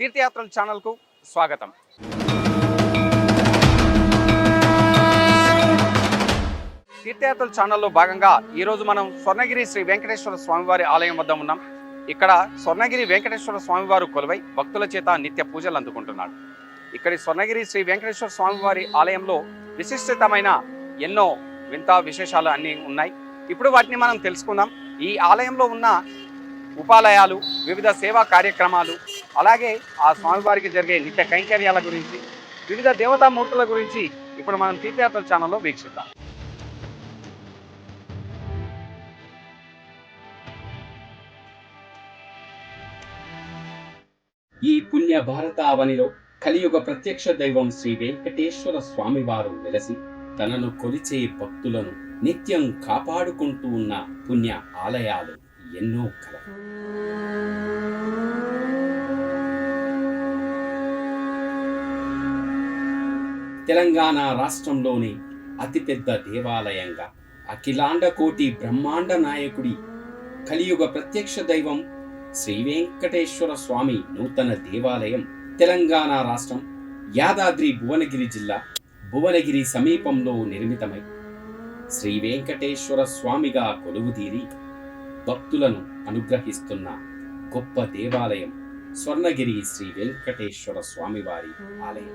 తీర్థయాత్రల ఛానల్కు స్వాగతం. తీర్థయాత్రల ఛానల్లో భాగంగా ఈరోజు మనం స్వర్ణగిరి శ్రీ వెంకటేశ్వర స్వామివారి ఆలయం వద్ద ఉన్నాం. ఇక్కడ స్వర్ణగిరి వెంకటేశ్వర స్వామివారు కొలువై భక్తుల చేత నిత్య పూజలు అందుకుంటున్నాడు. ఇక్కడి స్వర్ణగిరి శ్రీ వెంకటేశ్వర స్వామివారి ఆలయంలో విశిష్టమైన ఎన్నో వింత విశేషాలు అన్నీ ఉన్నాయి. ఇప్పుడు వాటిని మనం తెలుసుకుందాం. ఈ ఆలయంలో ఉన్న ఉపాలయాలు, వివిధ సేవా కార్యక్రమాలు, అలాగే ఆ స్వామివారికి జరిగే నిత్య కైంకర్యాల గురించి, వివిధ దేవతామూర్తుల గురించి ఇప్పుడు మనం తీర్థయాత్రల ఛానల్లో వీక్షిద్దాం. ఈ పుణ్య భారతావనిలో కలియుగ ప్రత్యక్ష దైవం శ్రీ వెంకటేశ్వర స్వామివారు వెలసి తనను కొలిచే భక్తులను నిత్యం కాపాడుకుంటూ ఉన్న పుణ్య ఆలయాలు ఎన్నో కలవు. తెలంగాణ రాష్ట్రంలోని అతిపెద్ద దేవాలయంగా అఖిలాండ కోటి బ్రహ్మాండ నాయకుడి కలియుగ ప్రత్యక్ష దైవం శ్రీ వెంకటేశ్వర స్వామి నూతన దేవాలయం తెలంగాణ రాష్ట్రం యాదాద్రి భువనగిరి జిల్లా భువనగిరి సమీపంలో నిర్మితమై శ్రీ వెంకటేశ్వర స్వామిగా కొలువుదీరి భక్తులను అనుగ్రహిస్తున్న గొప్ప దేవాలయం స్వర్ణగిరి శ్రీ వెంకటేశ్వర స్వామివారి ఆలయం.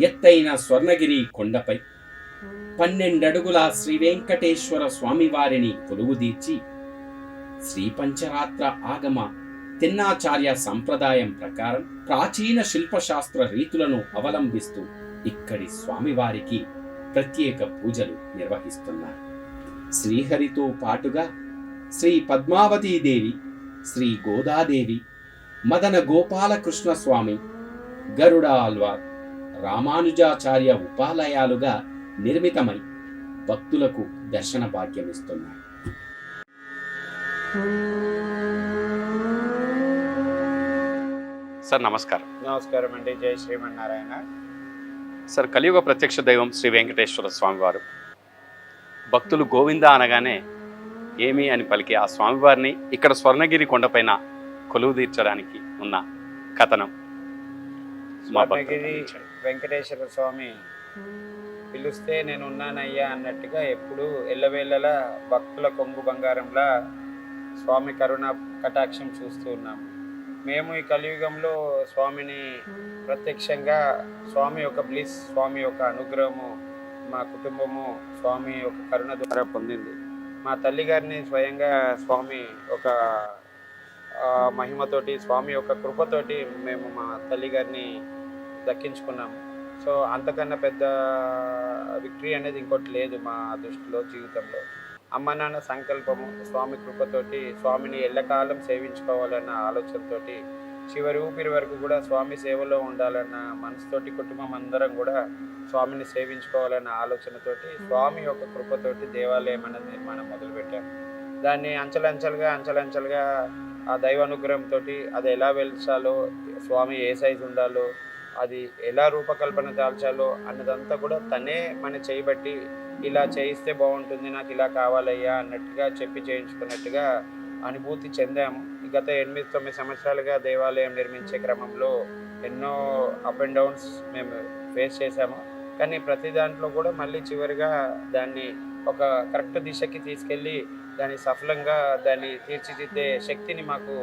ఎత్తైన స్వర్ణగిరి కొండపై 12 అడుగుల శ్రీ వెంకటేశ్వర స్వామివారిని కొలువుదీర్చి శ్రీ పంచరాత్ర ఆగమ తిన్నాచార్య సంప్రదాయం ప్రకారం ప్రాచీన శిల్పశాస్త్ర రీతులను అవలంబిస్తూ ఇక్కడి స్వామివారికి ప్రత్యేక పూజలు నిర్వహిస్తున్నారు. శ్రీహరితో పాటుగా శ్రీ పద్మావతీదేవి, శ్రీ గోదాదేవి, మదన గోపాలకృష్ణ స్వామి, గరుడ ఆల్వార్, రామానుజాచార్య ఉపాలయాలుగా నిర్మితమై భక్తులకు దర్శన భాగ్యమిస్తున్నాయి. సార్ నమస్కారం. నమస్కారం అండి. జై శ్రీమన్నారాయణ. సార్, కలియుగ ప్రత్యక్ష దైవం శ్రీ వెంకటేశ్వర స్వామివారు భక్తులు గోవింద అనగానే ఏమి అని పలికి ఆ స్వామివారిని ఇక్కడ స్వర్ణగిరి కొండపైన కొలువు తీర్చడానికి ఉన్న కథనం. స్వర్ణగిరి వెంకటేశ్వర స్వామి పిలుస్తే నేను ఉన్నానయ్యా అన్నట్టుగా ఎప్పుడు ఎల్లవేళలా భక్తుల కొంగు బంగారంలా స్వామి కరుణ కటాక్షం చూస్తూ ఉన్నాము. మేము ఈ కలియుగంలో స్వామిని ప్రత్యక్షంగా స్వామి యొక్క బ్లిస్, స్వామి యొక్క అనుగ్రహము మా కుటుంబము స్వామి యొక్క కరుణ ద్వారా పొందింది. మా తల్లిగారిని స్వయంగా స్వామి ఒక మహిమతోటి, స్వామి యొక్క కృపతోటి మేము మా తల్లిగారిని దక్కించుకున్నాము. సో అంతకన్నా పెద్ద విక్టరీ అనేది ఇంకోటి లేదు మా దృష్టిలో, జీవితంలో. అమ్మ నాన్న సంకల్పము, స్వామి కృపతోటి స్వామిని ఎల్లకాలం సేవించుకోవాలన్న ఆలోచనతోటి చివరి ఊపిరి వరకు కూడా స్వామి సేవలో ఉండాలన్న మనసుతోటి కుటుంబం అందరం కూడా స్వామిని సేవించుకోవాలన్న ఆలోచనతోటి స్వామి యొక్క కృపతోటి దేవాలయం అనేది నిర్మాణం మొదలుపెట్టాము. దాన్ని అంచెలంచెలుగా ఆ దైవానుగ్రహంతో అది ఎలా వెళ్చాలో, స్వామి ఏ సైజు ఉండాలో, అది ఎలా రూపకల్పన దాల్చాలో అన్నదంతా కూడా తనే మన చేయబట్టి ఇలా చేయిస్తే బాగుంటుంది, నాకు ఇలా కావాలయ్యా అన్నట్టుగా చెప్పి చేయించుకున్నట్టుగా అనుభూతి చెందాము. గత 8-9 సంవత్సరాలుగా దేవాలయం నిర్మించే క్రమంలో ఎన్నో అప్ అండ్ డౌన్స్ మేము ఫేస్ చేశాము. కానీ ప్రతి దాంట్లో కూడా మళ్ళీ చివరిగా దాన్ని ఒక కరెక్ట్ దిశకి తీసుకెళ్ళి దాన్ని సఫలంగా దాన్ని తీర్చిదిద్దే శక్తిని మాకు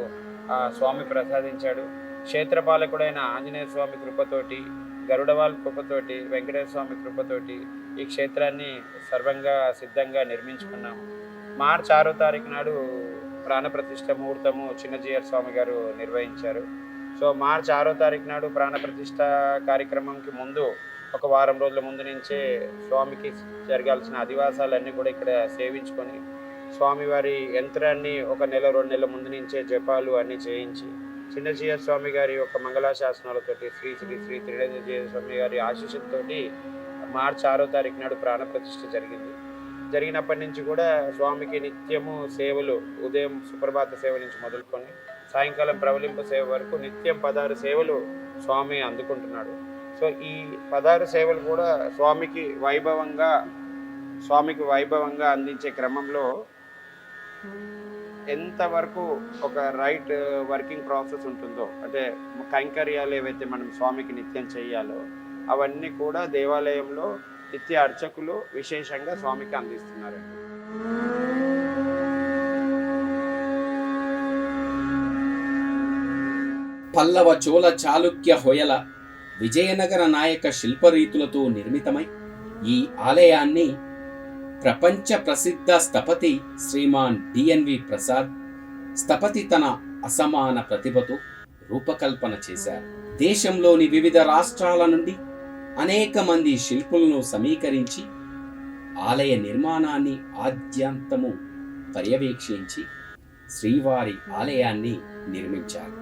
ఆ స్వామి ప్రసాదించాడు. క్షేత్రపాలకుడైన ఆంజనేయ స్వామి కృపతోటి, గరుడవాళ్ళ కృపతోటి, వెంకటేశ్వర స్వామి కృపతోటి ఈ క్షేత్రాన్ని సర్వంగా సిద్ధంగా నిర్మించుకున్నాము. మార్చి 6వ తారీఖు నాడు ప్రాణప్రతిష్ఠ ముహూర్తము చిన్నజీయర్ స్వామి గారు నిర్వహించారు. సో మార్చి 6వ తారీఖు నాడు ప్రాణప్రతిష్ఠ కార్యక్రమంకి ముందు ఒక వారం రోజుల ముందు నుంచే స్వామికి జరగాల్సిన అధివాసాలన్నీ కూడా ఇక్కడ సేవించుకొని స్వామివారి యంత్రాన్ని 1 నెల 2 నెలల ముందు నుంచే జపాలు అన్నీ చేయించి చిన్నజీయర్ స్వామి గారి యొక్క మంగళాశాసనాలతోటి శ్రీ శ్రీ శ్రీ త్రినేంద్రజీయర్ స్వామి గారి ఆశీస్సులతోటి మార్చి 6వ తారీఖు నాడు ప్రాణప్రతిష్ఠ జరిగింది. జరిగినప్పటి నుంచి కూడా స్వామికి నిత్యము సేవలు, ఉదయం సుప్రభాత సేవ నుంచి మొదలుకొని సాయంకాలం ప్రవలింప సేవ వరకు నిత్యం 16 సేవలు స్వామి అందుకుంటున్నాడు. సో ఈ 16 సేవలు కూడా స్వామికి వైభవంగా స్వామికి వైభవంగా అందించే క్రమంలో ఎంతవరకు ఒక రైట్ వర్కింగ్ ప్రాసెస్ ఉంటుందో, అంటే కైంకర్యాలు ఏవైతే మనం స్వామికి నిత్యం చేయాలో అవన్నీ కూడా దేవాలయంలో నిత్య అర్చకులు విశేషంగా స్వామికి అందిస్తున్నారండి. పల్లవ చోళ చాళుక్య హొయల విజయనగర నాయక శిల్పరీతులతో నిర్మితమై ఈ ఆలయాన్ని ప్రపంచ ప్రసిద్ధ స్థపతి శ్రీమాన్ డిఎన్వి ప్రసాద్ స్థపతి తన అసమాన ప్రతిభతో రూపకల్పన చేశారు. దేశంలోని వివిధ రాష్ట్రాల నుండి అనేక మంది శిల్పులను సమీకరించి ఆలయ నిర్మాణాన్ని ఆద్యంతము పర్యవేక్షించి శ్రీవారి ఆలయాన్ని నిర్మించారు.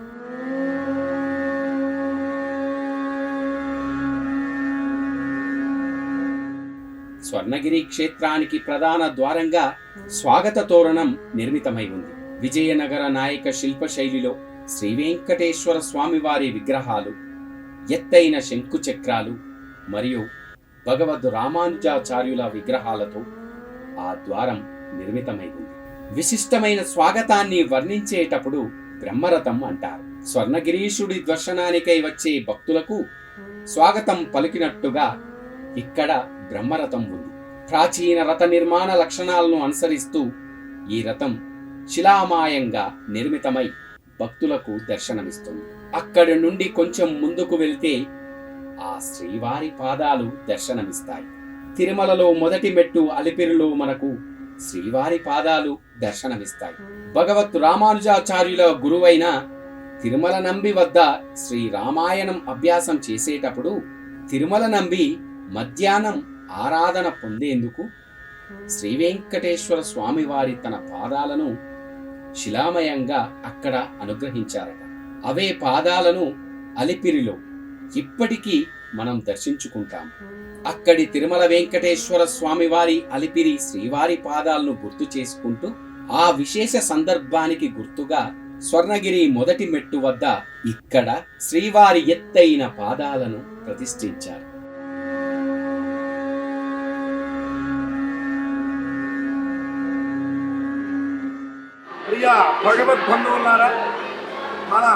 స్వర్ణగిరి క్షేత్రానికి ప్రధాన ద్వారంగా స్వాగత తోరణం నిర్మితమై ఉంది. విజయనగర నాయక శిల్ప శైలిలో శ్రీ వెంకటేశ్వర స్వామివారి విగ్రహాలు, ఎత్తైన శంకు చక్రాలు మరియు భగవద్ రామానుజాచార్యుల విగ్రహాలతో ఆ ద్వారం నిర్మితమై ఉంది. విశిష్టమైన స్వాగతాన్ని వర్ణించేటప్పుడు బ్రహ్మరథం అంటారు. స్వర్ణగిరీశుడి దర్శనానికై వచ్చే భక్తులకు స్వాగతం పలికినట్టుగా ఇక్కడ బ్రహ్మరథం ఉంది. ప్రాచీన రథ నిర్మాణ లక్షణాలను అనుసరిస్తూ ఈ రథం శిలామాయంగా నిర్మితమై భక్తులకు దర్శనమిస్తుంది. అక్కడి నుండి కొంచెం ముందుకు వెళితే ఆ శ్రీవారి పాదాలు దర్శనమిస్తాయి. తిరుమలలో మొదటి మెట్టు అలిపిరిలో మనకు శ్రీవారి పాదాలు దర్శనమిస్తాయి. భగవత్ రామానుజాచార్యుల గురువైన తిరుమల నంబి వద్ద శ్రీ రామాయణం అభ్యాసం చేసేటప్పుడు తిరుమల నంబి మధ్యాహ్నం ఆరాధన పొందేందుకు శ్రీ వెంకటేశ్వర స్వామివారి తన పాదాలను శిలామయంగా అక్కడ అనుగ్రహించారట. అవే పాదాలను అలిపిరిలో ఇప్పటికీ మనం దర్శించుకుంటాం. అక్కడి తిరుమల వెంకటేశ్వర స్వామివారి అలిపిరి శ్రీవారి పాదాలను గుర్తు చేసుకుంటూ ఆ విశేష సందర్భానికి గుర్తుగా స్వర్ణగిరి మొదటి మెట్టు వద్ద ఇక్కడ శ్రీవారి ఎత్తైన పాదాలను ప్రతిష్ఠించారు. ప్రియ భగవద్బంధువులారా, మన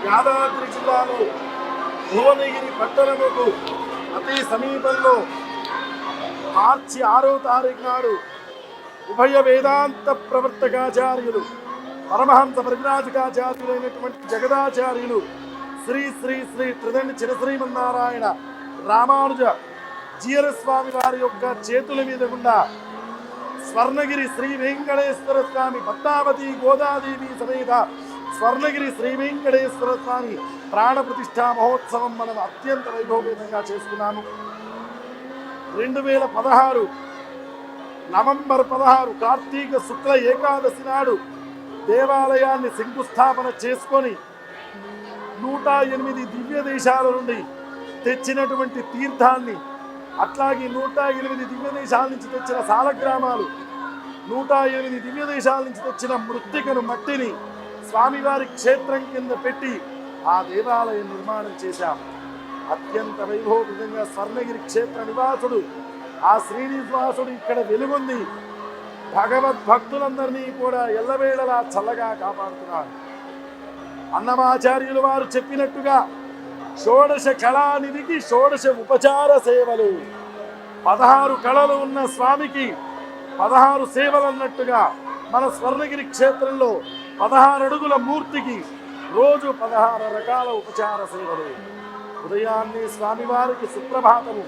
యాదాద్రి జిల్లాలో భువనగిరి పట్టణముకు అతి సమీపంలో మార్చి 6వ తారీఖు నాడు ఉభయ వేదాంత ప్రవర్తకాచార్యులు పరమహంస పరివ్రాజకాచార్యులైనటువంటి జగదాచార్యులు శ్రీ శ్రీ శ్రీ త్రిదండి చిరశ్రీమన్నారాయణ రామానుజ జీయర స్వామి వారి యొక్క చేతుల మీద గుండా స్వర్ణగిరి శ్రీ వెంకటేశ్వర స్వామి పద్మావతి గోదాదేవి సమేత స్వర్ణగిరి శ్రీ వెంకటేశ్వర స్వామి ప్రాణ ప్రతిష్ఠా మహోత్సవం మనం అత్యంత వైభవపేతంగా చేసుకున్నాము. 2016 నవంబర్ 16 కార్తీక శుక్ల ఏకాదశి నాడు దేవాలయాన్ని శంకుస్థాపన చేసుకొని 108 దివ్య దేశాల నుండి తెచ్చినటువంటి తీర్థాన్ని, అట్లాగే 108 దివ్య దేశాల నుంచి తెచ్చిన సాలగ్రామాలు, 108 దివ్య దేశాల నుంచి తెచ్చిన మృత్తికను మట్టిని స్వామివారి క్షేత్రం కింద పెట్టి ఆ దేవాలయం నిర్మాణం చేశాం. అత్యంత వైభవపేతంగా స్వర్ణగిరి క్షేత్ర నివాసుడు ఆ శ్రీనివాసుడు ఇక్కడ వెలుగొంది భగవద్భక్తులందరినీ కూడా ఎల్లవేళలా చల్లగా కాపాడుతున్నారు. అన్నమాచార్యులు వారు చెప్పినట్టుగా షోడశ కళానిధికి షోడశ ఉపచార సేవలు, 16 కళలు ఉన్న స్వామికి 16 సేవలు అన్నట్టుగా మన స్వర్ణగిరి క్షేత్రంలో 16 అడుగుల మూర్తికి రోజు 16 రకాల ఉపచార సేవలు. ఉదయాన్నే స్వామివారికి సుప్రభాతము,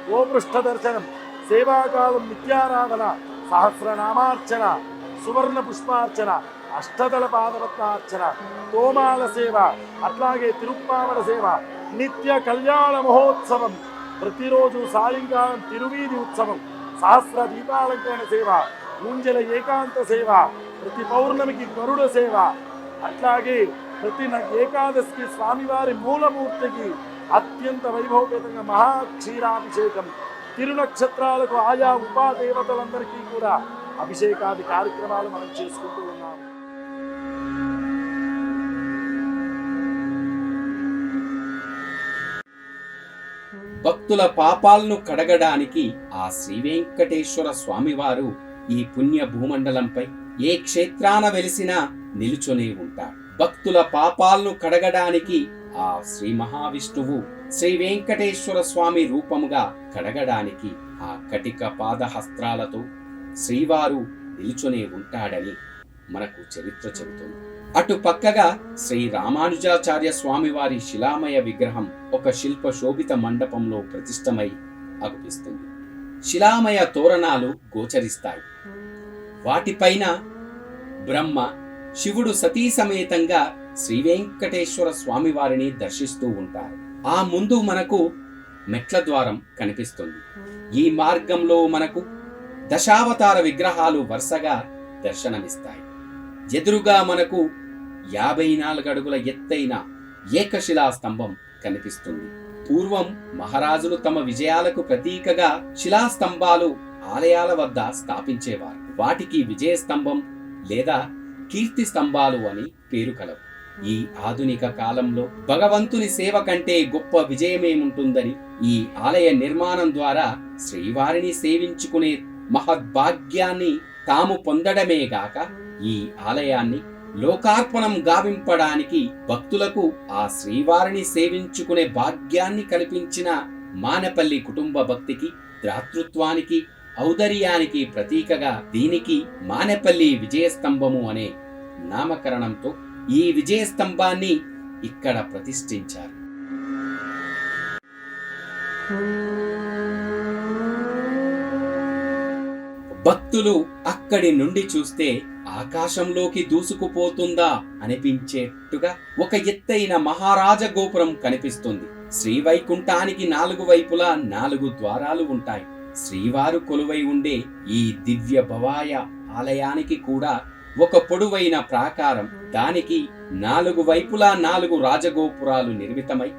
గోపృష్ఠ దర్శనం, సేవాకాలం నిత్యారాధన, సహస్రనామార్చన, సువర్ణ పుష్పార్చన, అష్టదళ పాదరత్నార్చన, తోమాల సేవ, అట్లాగే తిరుప్పావడ సేవ, నిత్య కళ్యాణ మహోత్సవం, ప్రతిరోజు సాయంకాలం తిరువీధి ఉత్సవం, సహస్ర దీపాలంకరణ సేవ, ముంజల ఏకాంత సేవ, ప్రతి పౌర్ణమికి గరుడ సేవ, అట్లాగే ప్రతి ఏకాదశికి స్వామివారి మూలమూర్తికి అత్యంత వైభవపేతంగా మహాక్షీరాభిషేకం, తిరునక్షత్రాలకు ఆయా ఉపాదేవతలందరికీ కూడా అభిషేకాది కార్యక్రమాలు మనం చేసుకుంటూ ఉన్నాము. భక్తుల పాపాలను కడగడానికి ఆ శ్రీ వెంకటేశ్వర స్వామివారు ఈ పుణ్య భూమండలంపై ఏ క్షేత్రాన వెలిసినా నిలుచొనే ఉంటాడు. భక్తుల పాపాలను కడగడానికి ఆ శ్రీ మహావిష్ణువు శ్రీ వెంకటేశ్వర స్వామి రూపముగా కడగడానికి ఆ కటిక పాదహస్త్రాలతో శ్రీవారు నిలుచొనే ఉంటాడని మనకు చరిత్ర చెబుతుంది. అటు పక్కగా శ్రీ రామానుజాచార్య స్వామివారి శిలామయ విగ్రహం ఒక శిల్ప శోభిత మండపంలో ప్రతిష్టమై అగుపిస్తుంది. శిలామయ తోరణాలు గోచరిస్తాయి. వాటిపైన బ్రహ్మ శివుడు సతీ సమేతంగా శ్రీ వెంకటేశ్వర స్వామివారిని దర్శిస్తూ ఉంటారు. ఆ ముందు మనకు మెట్ల ద్వారం కనిపిస్తుంది. ఈ మార్గంలో మనకు దశావతార విగ్రహాలు వరుసగా దర్శనమిస్తాయి. ఎదురుగా మనకు 54 అడుగుల ఎత్తైన ఏకశిలా స్తంభం కనిపిస్తుంది. పూర్వం మహారాజులు తమ విజయాలకు ప్రతీకగా శిలాస్తంభాలు ఆలయాల వద్ద స్థాపించేవారు. వాటికి విజయస్తంభం లేదా కీర్తి స్తంభాలు అని పేరు కలవు. ఈ ఆధునిక కాలంలో భగవంతుని సేవ కంటే గొప్ప విజయమేముంటుందని ఈ ఆలయ నిర్మాణం ద్వారా శ్రీవారిని సేవించుకునే మహద్భాగ్యాన్ని తాము పొందడమే గాక ఈ ఆలయాన్ని లోకార్పణం గావింపడానికి భక్తులకు ఆ శ్రీవారిని సేవించుకునే భాగ్యాన్ని కల్పించిన మానపల్లి కుటుంబ భక్తికి, దాతృత్వానికి, ఔదర్యానికి ప్రతీకగా దీనికి మానపల్లి విజయస్తంభము అనే నామకరణంతో ఈ విజయస్తంభాన్ని ఇక్కడ ప్రతిష్ఠించారు. భక్తులు అక్కడి నుండి చూస్తే ఆకాశంలోకి దూసుకుపోతుందా అనిపించేట్టుగా ఒక ఎత్తైన మహారాజ గోపురం కనిపిస్తుంది. శ్రీవైకుంఠానికి 4 వైపులా 4 ద్వారాలు ఉంటాయి. శ్రీవారు కొలువై ఉండే ఈ దివ్య భవాయ ఆలయానికి కూడా ఒక పొడవైన ప్రాకారం, దానికి 4 వైపులా 4 రాజగోపురాలు నిర్మితమై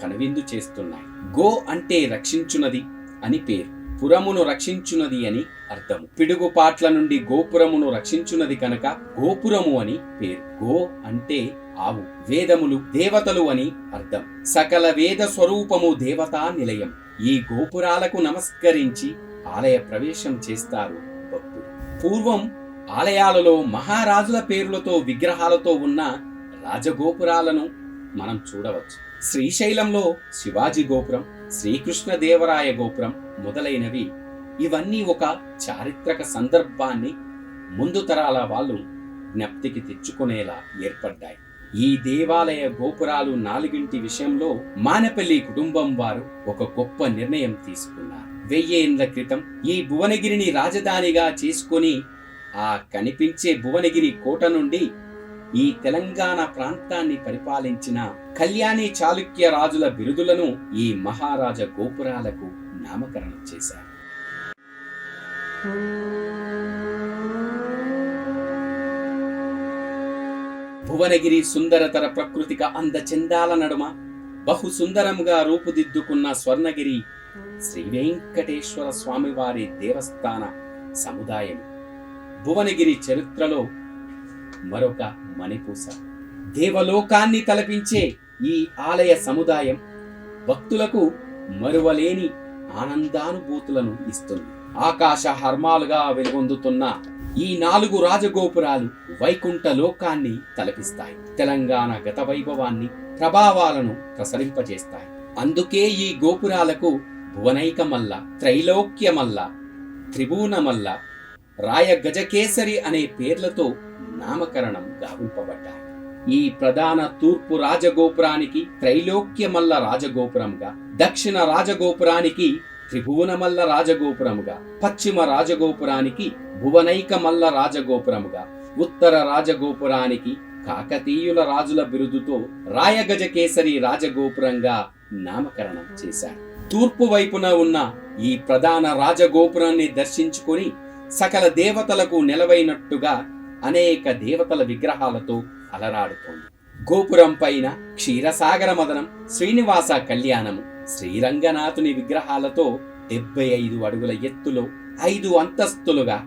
కనువిందు చేస్తున్నాయి. గో అంటే రక్షించునది అని పేరు, పురమును రక్షించునది అని అర్థము. పిడుగుపాట్ల నుండి గోపురమును రక్షించునది కనుక గోపురము అని పేరు. గో అంటే ఆవు, వేదములు దేవతలు అని అర్థం. సకల వేద స్వరూపము దేవతా నిలయం. ఈ గోపురాలకు నమస్కరించి ఆలయ ప్రవేశం చేస్తారు భక్తులు. పూర్వం ఆలయాలలో మహారాజుల పేర్లతో విగ్రహాలతో ఉన్న రాజగోపురాలను మనం చూడవచ్చు. శ్రీశైలంలో శివాజీ గోపురం, శ్రీకృష్ణదేవరాయ గోపురం మొదలైనవి. ఇవన్నీ ఒక చారిత్రక సందర్భాన్ని ముందు తరాల వాళ్ళు జ్ఞప్తికి తెచ్చుకునేలా ఏర్పడ్డాయి. ఈ దేవాలయ గోపురాలు 4 విషయంలో మానపల్లి కుటుంబం వారు ఒక గొప్ప నిర్ణయం తీసుకున్నారు. 1000 ఏళ్ల క్రితం ఈ భువనగిరిని రాజధానిగా చేసుకొని ఆ కనిపించే భువనగిరి కోట నుండి ఈ తెలంగాణ ప్రాంతాన్ని పరిపాలించిన కళ్యాణి చాళుక్య రాజుల బిరుదులను ఈ మహారాజ గోపురాలకు నామకరణం చేశారు. భువనగిరి సుందరతర ప్రకృతిక అందచందాల నడుమ బహు సుందరముగా రూపుదిద్దుకున్న స్వర్ణగిరి శ్రీ వెంకటేశ్వర స్వామివారి దేవస్థాన సముదాయం భువనగిరి చరిత్రలో మరొక మణిపూస. దేవలోకాన్ని తలపించే ఈ ఆలయ సముదాయం భక్తులకు మరువలేని ఆనందానుభూతులను ఇస్తుంది. ఆకాశ హర్మాలుగా వెలుగొందుతున్న ఈ 4 రాజగోపురాలు వైకుంఠ లోకాన్ని తలపిస్తాయి. తెలంగాణ గత వైభవాన్ని, ప్రభావాలను ప్రసరింపజేస్తాయి. అందుకే ఈ గోపురాలకు భువనైకమల్ల, త్రైలోక్యమల్ల, త్రిభువనమల్ల, రాయ గజకేసరి అనే పేర్లతో నామకరణం గావింపబడ్డాయి. ఈ ప్రధాన తూర్పు రాజగోపురానికి త్రైలోక్యమల్ల రాజగోపురంగా, దక్షిణ రాజగోపురానికి త్రిభువనమల్ల రాజగోపురముగా, పశ్చిమ రాజగోపురానికి భువనైకమల్ల రాజగోపురముగా, ఉత్తర రాజగోపురానికి కాకతీయుల రాజుల బిరుదుతో రాయగజకేసరి రాజగోపురంగా నామకరణం చేశారు. తూర్పు వైపున ఉన్న ఈ ప్రధాన రాజగోపురాన్ని దర్శించుకొని సకల దేవతలకు నెలవైనట్టుగా అనేక దేవతల విగ్రహాలతో అలరాడుతోంది. గోపురం పైన క్షీరసాగర మదనం, శ్రీనివాస కళ్యాణము, శ్రీరంగనాథుని విగ్రహాలతో 75 అడుగుల ఎత్తులో 5 అంతస్తులుగా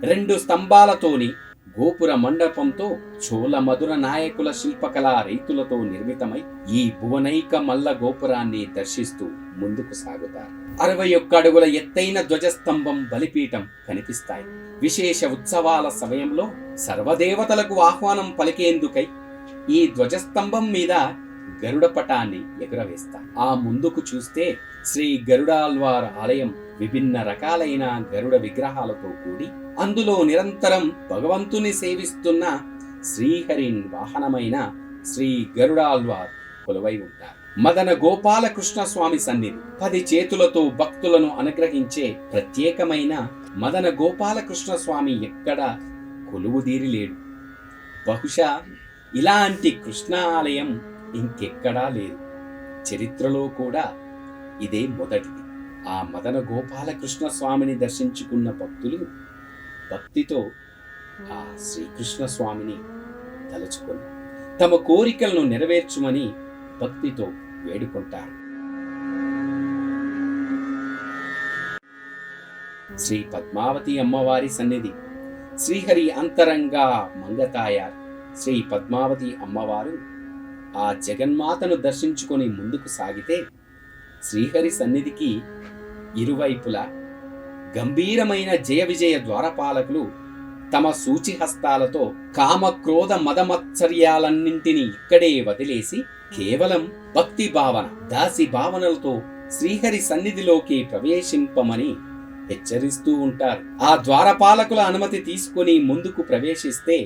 2 స్తంభాలతోని గోపుర మండపంతో చోళ మధుర నాయకుల శిల్పకళా రీతులతో నిర్మితమై ఈ భువనైక మల్ల గోపురాన్ని దర్శిస్తూ ముందుకు సాగుతారు. 61 అడుగుల ఎత్తైన ధ్వజస్తంభం, బలిపీఠం కనిపిస్తాయి. విశేష ఉత్సవాల సమయంలో సర్వదేవతలకు ఆహ్వానం పలికేందుకై ఈ ధ్వజస్తంభం మీద గరుడ పటాన్ని ఎగురవేస్తారు. ఆ ముందుకు చూస్తే శ్రీ గరుడాల్వార్ ఆలయం విభిన్న రకాలైన గరుడ విగ్రహాలతో కూడి అందులో నిరంతరం భగవంతుని సేవిస్తున్న శ్రీహరిన్ వాహనమైన శ్రీ గరుడాల్వార్ కొలువై ఉంటారు. మదన గోపాలకృష్ణ స్వామి సన్నిధి 10 చేతులతో భక్తులను అనుగ్రహించే ప్రత్యేకమైన మదన గోపాలకృష్ణ స్వామి ఎక్కడ కొలువుదీరి లేడు. బహుశా ఇలాంటి కృష్ణ ఆలయం ఇంకెక్కడా లేదు. చరిత్రలో కూడా ఇదే మొదటిది. ఆ మదన గోపాలకృష్ణ స్వామిని దర్శించుకున్న భక్తులు భక్తితో ఆ శ్రీకృష్ణ స్వామిని తలుచుకొని తమ కోరికలను నెరవేర్చుమని భక్తితో వేడుకుంటారు. శ్రీ పద్మావతి అమ్మవారి సన్నిధి. శ్రీహరి అంతరంగా మంగతాయార్ శ్రీ పద్మావతి అమ్మవారు ఆ జగన్మాతను దర్శించుకొని ముందుకు సాగితే శ్రీహరి సన్నిధికి ఇరువైపులా గంభీరమైన జయ విజయ ద్వారపాలకులు తమ సూచిహస్తాలతో కామక్రోధ మదమత్సర్యాలన్నింటినీ ఇక్కడే వదిలేసి కేవలం భక్తి భావన, దాసి భావనలతో శ్రీహరి సన్నిధిలోకి ప్రవేశింపమని హెచ్చరిస్తూ ఉంటారు. ఆ ద్వారపాలకుల అనుమతి తీసుకుని ముందుకు ప్రవేశిస్తే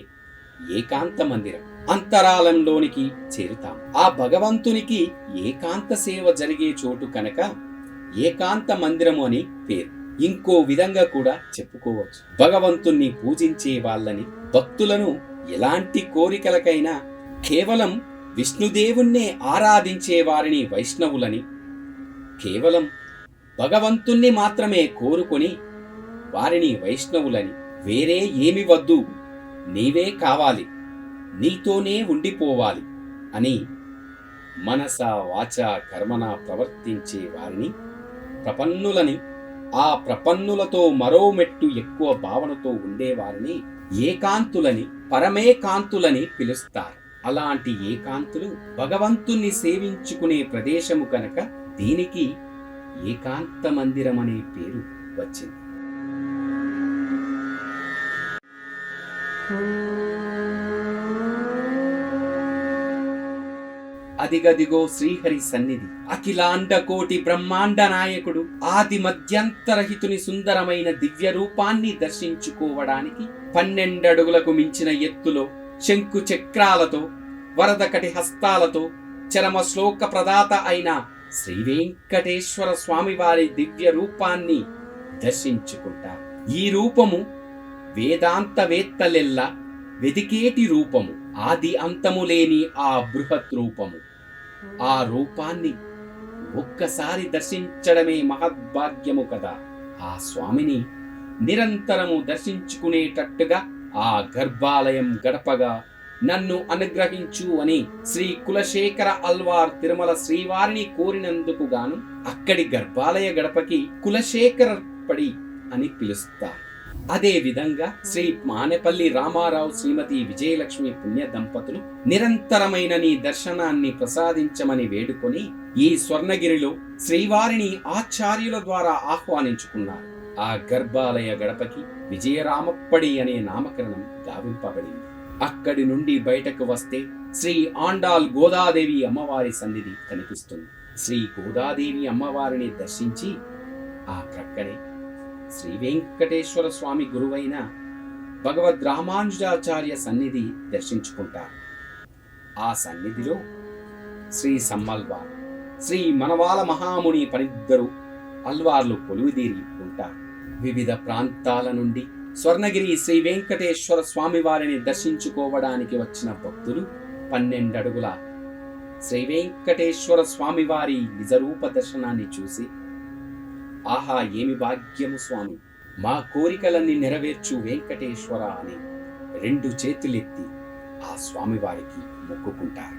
ఏకాంత మందిరం అంతరాలంలోనికి చేరుతాం. ఆ భగవంతునికి ఏకాంత సేవ జరిగే చోటు కనుక ఏకాంత మందిరము అని పేరు. ఇంకో విధంగా కూడా చెప్పుకోవచ్చు. భగవంతుణ్ణి పూజించే వాళ్ళని, భక్తులను ఎలాంటి కోరికలకైనా కేవలం విష్ణుదేవుణ్ణే ఆరాధించే వారిని వైష్ణవులని, కేవలం భగవంతుణ్ణి మాత్రమే కోరుకొని వారిని వైష్ణవులని, వేరే ఏమి వద్దు, నీవే కావాలి, నీతోనే ఉండిపోవాలి అని మనస వాచ కర్మన ప్రవర్తించే వారిని ప్రపన్నులని, ఆ ప్రపన్నులతో మరో మెట్టు ఎక్కువ భావనతో ఉండేవారిని ఏకాంతులని, పరమేకాంతులని పిలుస్తారు. అలాంటి ఏకాంతులు భగవంతుణ్ణి సేవించుకునే ప్రదేశము కనుక దీనికి ఏకాంత మందిరం అనే పేరు వచ్చింది. అదిగదిగో శ్రీహరి సన్నిధి. అఖిలాండ కోటి బ్రహ్మాండ నాయకుడు, ఆది మధ్యంతరహితుని సుందరమైన దివ్య రూపాన్ని దర్శించుకోవడానికి 12 అడుగులకు మించిన ఎత్తులో, శంకు చక్రాలతో, వరదకటి హస్తాలతో, చరమ శ్లోక ప్రదాత అయిన శ్రీ వెంకటేశ్వర స్వామి వారి దివ్య రూపాన్ని దర్శించుకుంటారు. ఈ రూపము వేదాంతవేత్తలెల్లా వెదికేటి రూపము, ఆది అంతము లేని ఆ బృహత్ రూపము. ఆ రూపాన్ని ఒక్కసారి దర్శించడమే మహద్భాగ్యము కదా. ఆ స్వామిని నిరంతరము దర్శించుకునేటట్టుగా ఆ గర్భాలయం గడపగా నన్ను అనుగ్రహించు అని శ్రీ కులశేఖర అల్వార్ తిరుమల శ్రీవారిని కోరినందుకు గాను అక్కడి గర్భాలయ గడపకి కులశేఖరపడి అని పిలుస్తారు. అదే విధంగా శ్రీ మానేపల్లి రామారావు శ్రీమతి విజయలక్ష్మి పుణ్య దంపతులు నిరంతరమైన నీ దర్శనాన్ని ప్రసాదించమని వేడుకొని ఈ స్వర్ణగిరిలో శ్రీవారిని ఆచార్యుల ద్వారా ఆహ్వానించుకున్నారు. ఆ గర్భాలయ గడపకి విజయరామప్పడి అనే నామకరణం గావింపబడింది. అక్కడి నుండి బయటకు వస్తే శ్రీ ఆండాల్ గోదాదేవి అమ్మవారి సన్నిధి కనిపిస్తుంది. శ్రీ గోదాదేవి అమ్మవారిని దర్శించి ఆ ప్రక్కనే శ్రీ వెంకటేశ్వర స్వామి గురువైన భగవద్ రామానుజాచార్య సన్నిధి దర్శించుకుంటారు. ఆ సన్నిధిలో శ్రీ సమ్మల్వార్, శ్రీ మనవాల మహాముని పనిద్దరు అల్వార్లు కొలువుదీరి ఉంటారు. వివిధ ప్రాంతాల నుండి స్వర్ణగిరి శ్రీ వెంకటేశ్వర స్వామి వారిని దర్శించుకోవడానికి వచ్చిన భక్తులు 12 అడుగుల శ్రీ వెంకటేశ్వర స్వామి వారి నిజరూప దర్శనాన్ని చూసి, ఆహా ఏమి భాగ్యము స్వామి, మా కోరికలన్నీ నెరవేర్చు వెంకటేశ్వర అని 2 చేతులెత్తి ఆ స్వామివారికి మొక్కుకుంటారు.